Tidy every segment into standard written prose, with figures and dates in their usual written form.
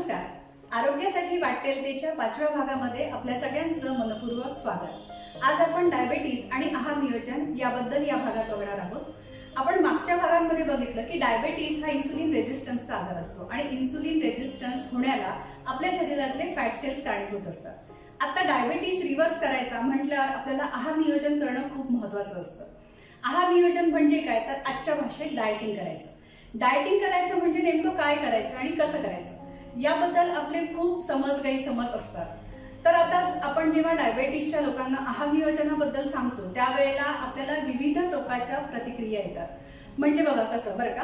नमस्कार. आरोग्यासाठी वाटेलतेच्या 5व्या भागामध्ये आपल्या सगळ्यांचं मनपूर्वक स्वागत. आज आपण डायबेटीज आणि आहार नियोजन याबद्दल या भागात बघणार आहोत. आपण मागच्या भागांमध्ये बघितलं की डायबेटीज हा इन्सुलिन रेझिस्टन्सचा आजार असतो आणि इन्सुलिन रेझिस्टन्स होण्याला आपल्या शरीरातले फॅट सेल्स कारणीभूत असतात. आता डायबेटीज रिव्हर्स करायचा म्हटल्यावर आपल्याला आहार नियोजन करणं खूप महत्त्वाचं असतं. आहार नियोजन म्हणजे काय, तर आजच्या भाषेत डाएटिंग करायचं. डाएटिंग करायचं म्हणजे नेमकं काय करायचं आणि कसं करायचं याबद्दल आपले खूप गैरसमज असतात. तर आता आपण जेव्हा डायबेटीसच्या लोकांना आहार नियोजनाबद्दल सांगतो त्यावेळेला आपल्याला विविध टोकाच्या प्रतिक्रिया येतात. म्हणजे बघा कसं बरं का,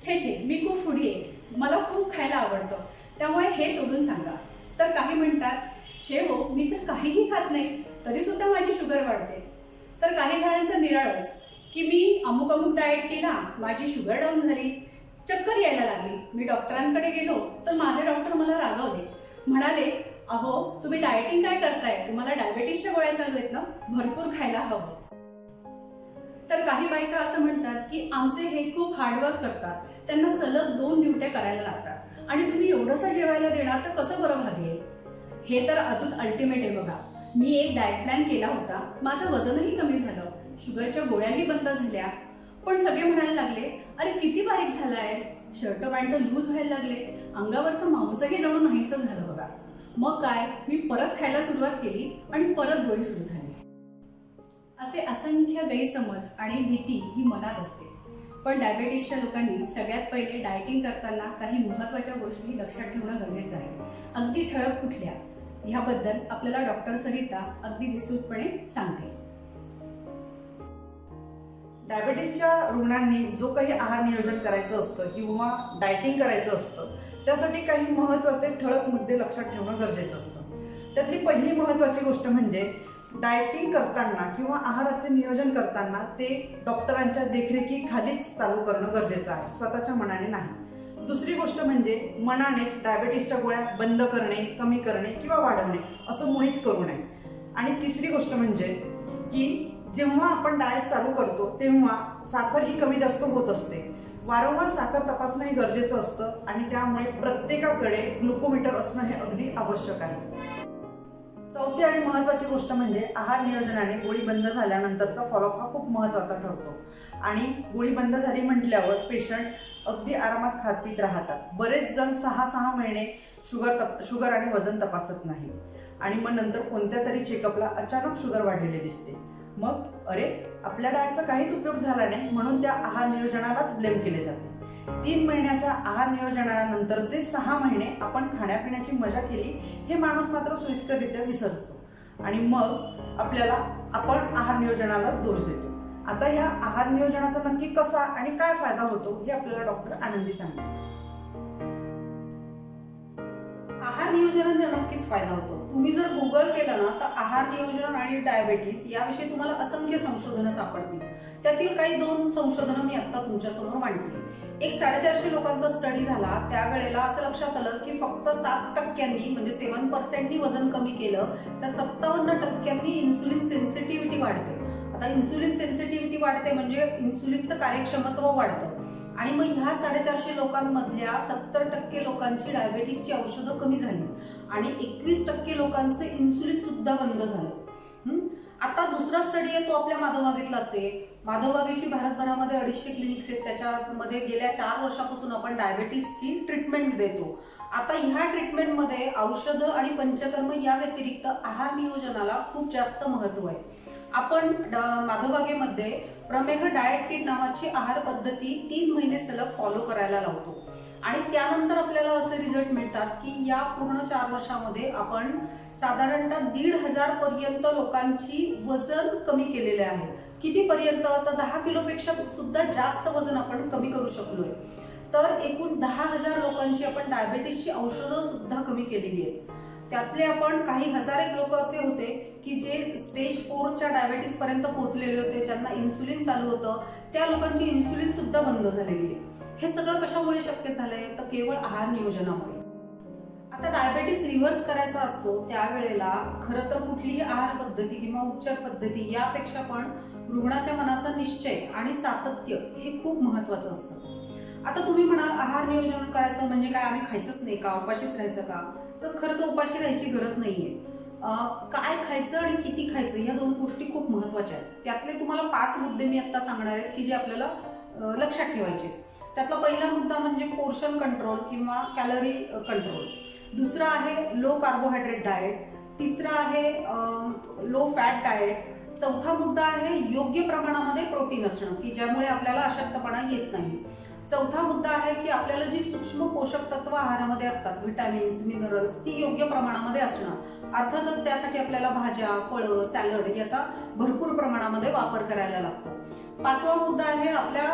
छे मी खूप फूडी आहे, मला खूप खायला आवडतं, त्यामुळे हे सोडून सांगा. तर काही म्हणतात छे हो, मी तर काहीही खात नाही तरी सुद्धा माझी शुगर वाढते. तर काही जणांचं निराळच की मी अमुक डाएट केला, माझी शुगर डाऊन झाली, चक्कर यायला लागली, मी डॉक्टरांकडे गेलो तर माझे डॉक्टर मला रागवले, म्हणाले अहो तुम्ही डाएटिंग काय करताय, तुम्हाला डायबेटीसच्या गोळ्या चालू आहेत ना, भरपूर खायला हवं. तर काही बायका असं म्हणतात की आमचे हे खूप हार्डवर्क करतात, त्यांना सलग 2 ड्युट्या करायला लागतात आणि तुम्ही एवढंसं जेवायला देणार तर कसं बरं भागेल. हे तर अजून अल्टिमेट आहे बघा. मी एक डाएट प्लॅन केला होता, माझं वजनही कमी झालं, शुगरच्या गोळ्याही बंद झाल्या, पण सगळे म्हणायला लागले अरे किती बारीक झालायस, शर्ट पॅन्ट लूज व्हायला लागले, अंगावरचं मांसही जणू नाहीसं झालं बघा. मग काय, मी परत खायला सुरुवात केली आणि परत गोळी सुरू झाली. असे असंख्य गैरसमज आणि भीती ही मनात असते. पण डायबेटीसच्या लोकांनी सगळ्यात पहिले डाएटिंग करताना काही महत्त्वाच्या गोष्टी लक्षात ठेवणं गरजेचं आहे. अगदी ठळक कुठल्या ह्याबद्दल आपल्याला डॉक्टर सरिता अगदी विस्तृतपणे सांगतील. डायबेटीसच्या रुग्णांनी जो काही आहार नियोजन करायचं असतं किंवा डाएटिंग करायचं असतं त्यासाठी काही महत्त्वाचे ठळक मुद्दे लक्षात ठेवणं गरजेचं असतं. त्यातली पहिली महत्त्वाची गोष्ट म्हणजे डाएटिंग करताना किंवा आहाराचे नियोजन करताना ते डॉक्टरांच्या देखरेखीखालीच चालू करणं गरजेचं आहे, स्वतःच्या मनाने नाही. दुसरी गोष्ट म्हणजे मनानेच डायबेटीसच्या गोळ्या बंद करणे, कमी करणे किंवा वाढवणे असं मुळीच करू नये. आणि तिसरी गोष्ट म्हणजे की जेव्हा आपण डाएट चालू करतो तेव्हा साखर ही कमी जास्त होत असते. वारंवार साखर तपासणं हे गरजेचं असतं आणि त्यामुळे प्रत्येकाकडे ग्लुकोमीटर असणं हे अगदी आवश्यक आहे. चौथी आणि महत्त्वाची गोष्ट म्हणजे आहार नियोजनाने गोळी बंद झाल्यानंतरचा फॉलोअप हा खूप महत्त्वाचा ठरतो. आणि गोळी बंद झाली म्हटल्यावर पेशंट अगदी आरामात खात पीत राहतात. बरेच जण 6 महिने शुगर आणि वजन तपासत नाही आणि मग नंतर कोणत्या तरी चेकअपला अचानक शुगर वाढलेली दिसते. मग अरे आपल्या डाएटचा काहीच उपयोग झाला नाही म्हणून त्या आहार नियोजनालाच ब्लेम केले जाते. 3 महिन्याच्या आहार नियोजनानंतरचे 6 महिने आपण खाण्यापिण्याची मजा केली हे माणूस मात्र सोयीस्कररित्या विसरतो आणि मग आपण आहार नियोजनालाच दोष देतो. आता ह्या आहार नियोजनाचा नक्की कसा आणि काय फायदा होतो हे आपल्याला डॉक्टर आनंदी सांगतात. आहार नियोजनाने नक्कीच फायदा होतो. तुम्ही जर गुगल केलं ना तर आहार नियोजन आणि डायबेटीस याविषयी तुम्हाला असंख्य संशोधनं सापडतील. त्यातील काही 2 संशोधनं मी आता तुमच्यासमोर मांडली. एक 450 लोकांचा स्टडी झाला, त्यावेळेला असं लक्षात आलं की फक्त 7% म्हणजे 7% वजन कमी केलं तर 57% इन्सुलिन सेन्सिटिव्हिटी वाढते. आता इन्सुलिन सेन्सिटिव्हिटी वाढते म्हणजे इन्सुलिनचं कार्यक्षमत्व वाढतं आणि मग ह्या 450 लोकांमधल्या 70% लोकांची डायबेटीसची औषधं कमी झाली आणि 21% लोकांचे इन्सुलिन सुद्धा बंद झालं. आता दुसरा स्टडी आहे तो आपल्या माधवबागेतलाच आहे. माधवबागेची भारतभरामध्ये 250 क्लिनिक्स आहेत, त्याच्यामध्ये गेल्या 4 वर्षापासून आपण डायबेटीसची ट्रीटमेंट देतो. आता ह्या ट्रीटमेंटमध्ये औषधं आणि पंचकर्म या व्यतिरिक्त आहार नियोजनाला खूप जास्त महत्त्व आहे. आपण माधवबागेमध्ये प्रमेह डाएट किट नावाची आहार पद्धती 3 महिने सलग फॉलो करायला लावतो आणि त्यानंतर आपल्याला असे रिझल्ट मिळतात की या पूर्ण 4 वर्षामध्ये आपण साधारणतः 1,500 पर्यंत लोकांची वजन कमी केलेले आहे. कितीपर्यंत, तर 10 किलोपेक्षा सुद्धा जास्त वजन आपण कमी करू शकलोय. तर एकूण 10,000 लोकांची आपण डायबेटीसची औषधं सुद्धा कमी केलेली आहेत. त्यातले आपण काही 1000 लोक असे होते की जे स्टेज 4च्या डायबेटीस पर्यंत पोहोचलेले होते, ज्यांना इन्सुलिन चालू होतं, त्या लोकांची इन्सुलिन सुद्धा बंद झालेली आहे. हे सगळं कशामुळे शक्य झालंय, तर केवळ आहार नियोजनामुळे. आता डायबेटीस रिव्हर्स करायचा असतो त्यावेळेला खरं तर कुठलीही आहार पद्धती किंवा उपचार पद्धती यापेक्षा पण रुग्णाच्या मनाचा निश्चय आणि सातत्य हे खूप महत्वाचं असतं. आता तुम्ही म्हणाल आहार नियोजन करायचं म्हणजे काय, आम्ही खायचंच नाही का, उपाशीच राहायचं का? तर खरं तर उपाशी राहायची गरज नाहीये. काय खायचं आणि किती खायचं या दोन गोष्टी खूप महत्वाच्या आहेत. त्यातले तुम्हाला 5 मुद्दे मी आता सांगणार आहेत की जे आपल्याला लक्षात ठेवायचे. त्यातला पहिला मुद्दा म्हणजे पोर्शन कंट्रोल किंवा कॅलरी कंट्रोल. दुसरा आहे लो कार्बोहायड्रेट डाएट. तिसरा आहे लो फॅट डाएट. चौथा मुद्दा आहे योग्य प्रमाणामध्ये प्रोटीन असणं की ज्यामुळे आपल्याला अशक्तपणा येत नाही. चौथा मुद्दा आहे की आपल्याला जी सूक्ष्म पोषक तत्व आहारामध्ये असतात, व्हिटॅमिन्स, मिनरल्स, ती योग्य प्रमाणामध्ये असणं. अर्थातच त्यासाठी आपल्याला भाज्या, फळं, सॅलड याचा भरपूर प्रमाणामध्ये वापर करायला लागतो. पाचवा मुद्दा आहे आपल्या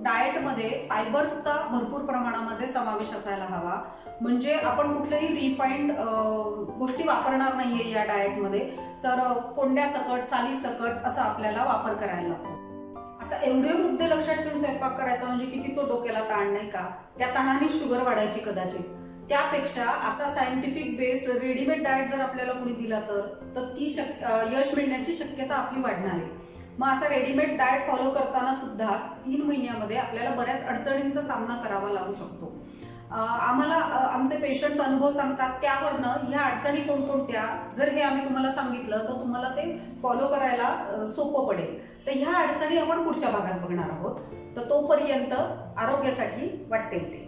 डाएटमध्ये फायबर्सचा भरपूर प्रमाणामध्ये समावेश असायला हवा. म्हणजे आपण कुठल्याही रिफाईंड गोष्टी वापरणार नाहीये या डाएटमध्ये, तर कोंड्यासकट, सालीसकट असा आपल्याला वापर करायला लागतो. आता एवढे मुद्दे लक्षात ठेवून स्वयंपाक करायचा म्हणजे किती तो डोक्याला ताण नाही का? त्या ताणाने शुगर वाढायची कदाचित. त्यापेक्षा असा सायंटिफिक बेस्ड रेडीमेड डाएट जर आपल्याला कोणी दिला तर ती यश मिळण्याची शक्यता आपली वाढणार आहे. मग असा रेडीमेड डाएट फॉलो करताना सुद्धा 3 महिन्यामध्ये आपल्याला बऱ्याच अडचणींचा सामना करावा लागू शकतो. आम्हाला आमचे पेशंट्स अनुभव सांगतात, त्यावरनं ह्या अडचणी कोणकोणत्या जर हे आम्ही तुम्हाला सांगितलं तर तुम्हाला ते फॉलो करायला सोपं पडेल. तर ह्या अडचणी आपण पुढच्या भागात बघणार आहोत. तर तोपर्यंत आरोग्यासाठी वाटेल ते.